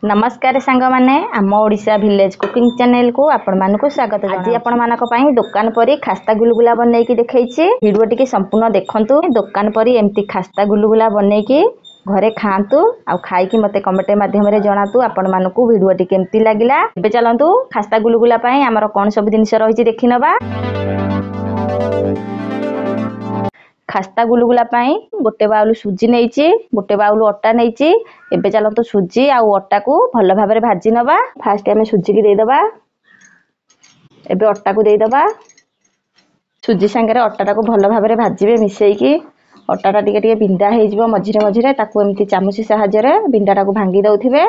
नमस्कार सांग माने आम ओडिशा विलेज कुकिंग चैनल को आपण मानकु स्वागत। आज आपण मानक पई दुकान परी खास्ता गुलगुला बनेकी देखैछि। वीडियो टिके संपूर्ण देखंतु। दुकान परी एम्ति खास्ता गुलगुला बनेकी घरे खांतु आ खाई कि मते कमेंट माध्यम रे जणातु आपण मानकु वीडियो टिके केमति लागिला। एबे चलंतु खास्ता गुलगुला पई हमर कोन सब जिनिस रहिछि देखि नबा। खास्ता गुलगुला पाई गोटे बाउल सुजी नहींची, गोटे बाउल अटा नहींची। एबे चलंतु सुजी आ अटा को भल भाबरे भाजी नबा। फास्ट हमें सुजी की देदबा, एबे अटा को देदबा। सुजी संगे अटा को भल भाबरे भाजीबे मिसेईकी। अटाटा टिके टिके बिंडा हे जिवो मझिरे मझिरे, ताकू एमती चामच सहायता रे बिंडाटा को भांगी दउथिबे।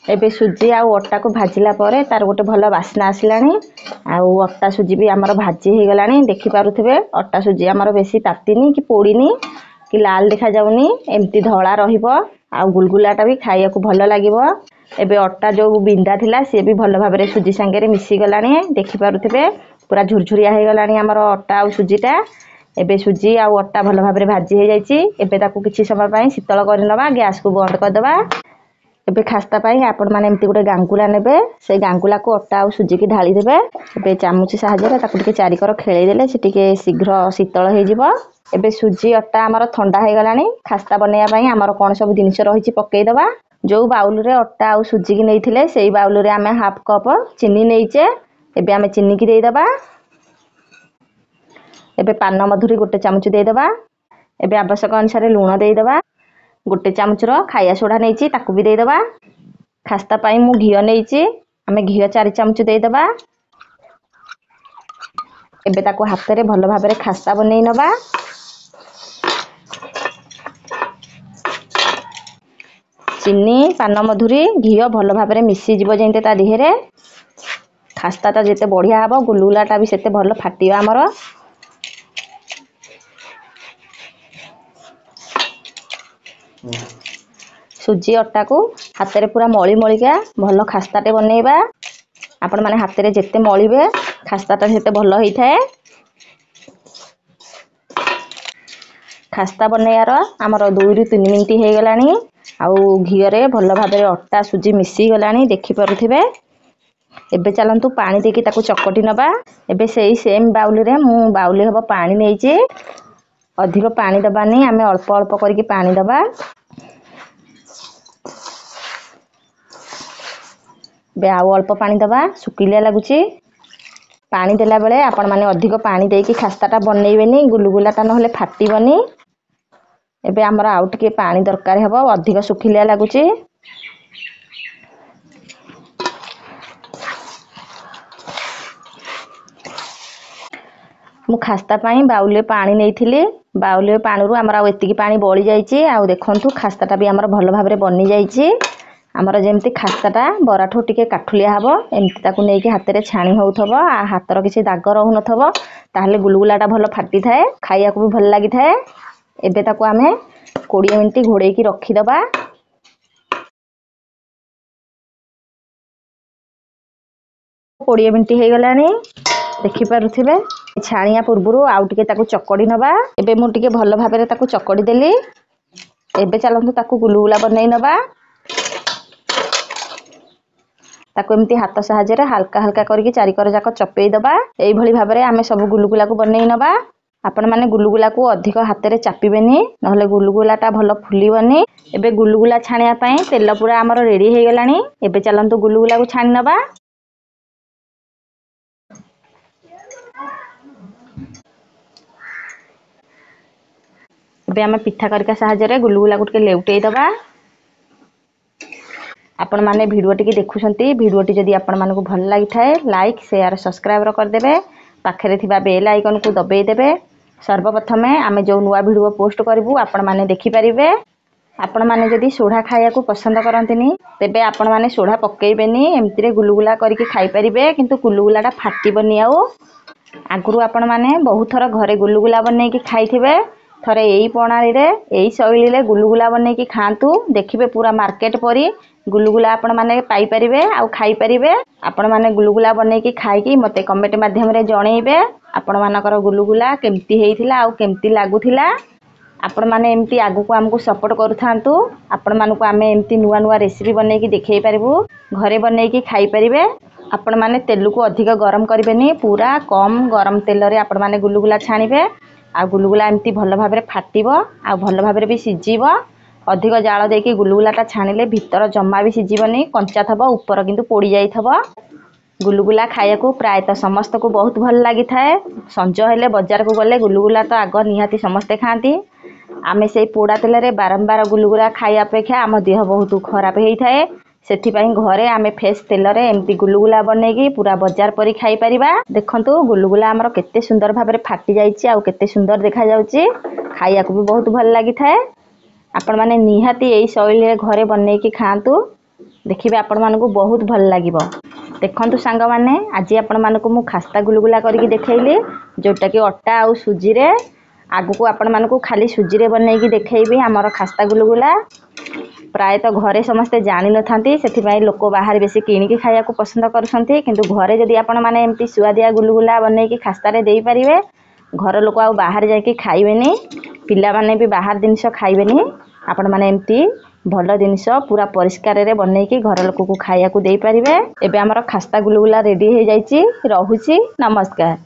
एबे सुजी आ अटा को भाजिला परे तार गोटे भल बास्ना आसिलानी। आउ अटा सुजी भी आमर भाजी हो गलानी। देखि पारुथिबे अटा सुजी आमर बेसी तातीनी कि पोड़ीनी कि लाल देखा जाउनी, एमती धला रहिबो। आउ गुलगुलाटा भी खाइया को भल लागिबो। एबे अटा जो बिंडा थिला से भी भल भाबरे सुजी संगे रे मिसी गलानी। देखि पारुथिबे पूरा झुरझुरिया हो गलानी आमर अटा आ सुजीटा। एबे सुजी आ अटा भल भाबरे भाजी हो जाइछि। एबे ताकू किछि समय पई शीतल करनबा, गैस को बंद कर दबा। एबे खास्ता पाई आपण माने एमती गोटे गांगुला नेबे, से गांगुला को अटा आ सुजी की ढाली देबे। एबे चामच सहायता रे ताकू टिके चारिकर खेळै देले से टिके शीघ्र शीतल हे जिवो। एबे सुजी अटा हमर ठंडा हे गलानी। खास्ता बनेया पाई हमर कोन सब जिनिस रहिछि पक्कै दबा। जो बाउल रे अटा आ सुजी की नेइथिले सेही बाउल रे हमें हाफ कप चीनी नेइचे। एबे हमें चीनी की देई दबा। एबे पान मधुरी गोटे चामच देई दबा। एबे आवश्यक अनुसार लूण देई दबा। गोटे चामच रो खाया सोडा नेइची ताकू भी देई दबा। खास्ता पाई मु घियो नेइची, हमें घियो 4 चामच देई दबा। एबे ताकू हाथ रे भल भाबरे खास्ता बनेई नबा। चीनी पान मधुरी घियो भल भाबरे मिसी जिवो जेंते ता दिहेरे। खास्ता ता जेते बढ़िया हबो गुलगुलाटा भी सेते भल फाटियो हमर। सुजी अटा को हाथ रे पूरा मळी मळिका भल खास्ताटे बनेइबा। आपण माने हाथ रे जेते मळिबे खास्ताटा सेते भल होई थाए। खास्ता बनेयार हमर 2 रु 3 मिनिट हे गलानी। आउ घियो रे भल भाबरे अटा सुजी मिसी गलानी देखि पारुथिबे। एबे चलंतु पानी देकी ताकू चकटी नबा। एबे सेही सेम बाउल रे मु बाउल हबो पानी नेइची। अधिक पानी दबानी, हमें अल्प अल्प करके पानी दबा। बे आउ अल्प पानी दबा, सुकिलिया लागुची। पानी देला बेले आपण माने अधिक पानी देकी खास्ताटा बनेइबेनी, गुलगुलाटा नहले फाटिबनी। एबे हमर आउ टिके पानी दरकार हेबो, अधिक सुकिलिया लागुची। मु खास्ता पाई बाउले पानी नेइथिली। बाउले पानी रु हमर आउ एतिकी पानी बळी जाईची। आउ देखंतु खास्ताटा भी हमर भल भाबरे बनी जाईची। हमर जेमती खास्ताटा बराठो टिके काठुलिया हबो एमती ताकू नेकी हाथ रे छाणी होउथबो। आ हातर किछि दाग रहु नथबो, ताहले गुलगुलाटा भल फाटी थाए, खाइया को भी भल लागि थाए। एबे ताकू हमें 20 मिनिट घोड़े की रखी दबा। 20 मिनिट हे गलानी देखि पारुथिबे। छाणिया पूर्वरु आउ टिके ताकू चकड़ी नबा। एबे मु टिके भल भाबरे ताकू चकड़ी देली। एबे चलंतु ताकू गुलगुला बनेई नबा। ताकू एमती हाथ सहायता रे हल्का हल्का करके चारिकर जाक चपेई दबा। एई भली भाबरे हमें सब गुलगुला को बनेई नबा। आपण माने गुलगुला को अधिक हाथ रे चापिबेनी, नहले गुलगुलाटा भल फुलीबनी। एबे गुलगुला छाणिया पई तेल पूरा हमर रेडी हे गलानी। एबे चलंतु गुलगुला को छाणी नबा। एबे हमें पिठा करका सहायता रे गुलगुला को टिके लेउटेई दबा। आपण माने वीडियो टिके देखुछंती, वीडियो टी जदी आपण मानको भल लागि थाए लाइक शेयर सब्सक्राइब कर देबे। पाखरे थिबा बेल आइकन को दबेई देबे। सर्वप्रथमे आमे जो नुवा वीडियो पोस्ट करबू आपण माने देखि परिबे। आपण माने जदी सोढा खाया को पसंद करंतिनी तेबे आपण माने सोढा पक्केइबेनी, एमती रे गुलगुला करके खाई परिबे। किंतु गुलगुलाटा फाटिबनी। आउ आगुरु आपण माने बहुत थर घरे गुलगुला बनै की खाइथिबे। थरे एई प्रणाली रे एई शैली रे गुलगुला बनै की खांतु, देखिबे पूरा मार्केट परी गुलगुला आपण माने पाई परिबे आउ खाई परिबे। आपण माने गुलगुला बनै की खाई की मते कमेंट माध्यम रे जणैबे आपण मानकर गुलगुला केमती हेइथिला आउ केमती लागुथिला। आपण मैंने एमती आगु को आमको सपोर्ट करूँ आपण मानक आम एमती नुआ नुआ रेसिपी बनई देखई पारू घरे बनई खाई पारे। आपण मैंने तेल को अधिक गरम करेंगे पूरा कम गरम तेल रे आपण मैंने गुलुगुला छाणिबे आ गुलुगुला एमती भल भाव फाटिब आ भल भाव भी सिझीब। अधिक जाल देकी गुलुगुलाटा छाणिले भितर जमा भी सिझीबनी कंचा थब ऊपर किंतु पोड़ी जाइथब। गुलुगुला खाया को प्रायतः समस्त को बहुत भल लगी थाए। संज हेले बाजार को गले गुलुगुला तो आग निहाती समस्ते खाती। आमे से पोड़ा तेल रे बारंबार गुलुगुला खाया अपेक्षा आम देह बहुत खराब होता है। सेथिपाई घरे आमे फ्रेश तेल रे एमती गुलुगुला बनईकी पूरा बाजार परी खाई परिबा। देखंतु गुलुगुला हमर केते सुंदर भाबरे फाटी जाईची आ केते सुंदर देखा जाउची खाया को भी बहुत भल लगी थाए। आपण माने निहाती एई शैली रे घरे बनईकी खांतु देखिबे आपण मानको बहुत भल लागिबो। देखंतु सांग माने आज आपण मानको मु खास्ता गुलुगुला करके देखैली जोटा कि अट्टा आ सुजी रे। आगु को आपण मानको खाली सुजी रे बनईकी देखैबी हमर खास्ता गुलुगुला। प्रायतः घरे समस्ते जानि न थांती सेथिबाई लोक बाहर बेसी किनिकी खाया को पसंद करसंती किंतु घरे जदी आपण माने एमती सुआदिया गुलुगुला बनईकी खास्ता रे देई परिबे घर लोक आ बाहर जाके खाइबेनी पिला माने भी बाहर जिनिस खाइबेनी। आपण माने एमती भल जिनिस पूरा परिष्कार रे बनईकी घर लोक को खाया को देई परिबे। एबे हमर खास्ता गुलुगुला रेडी हो जाईची। रहुची नमस्कार।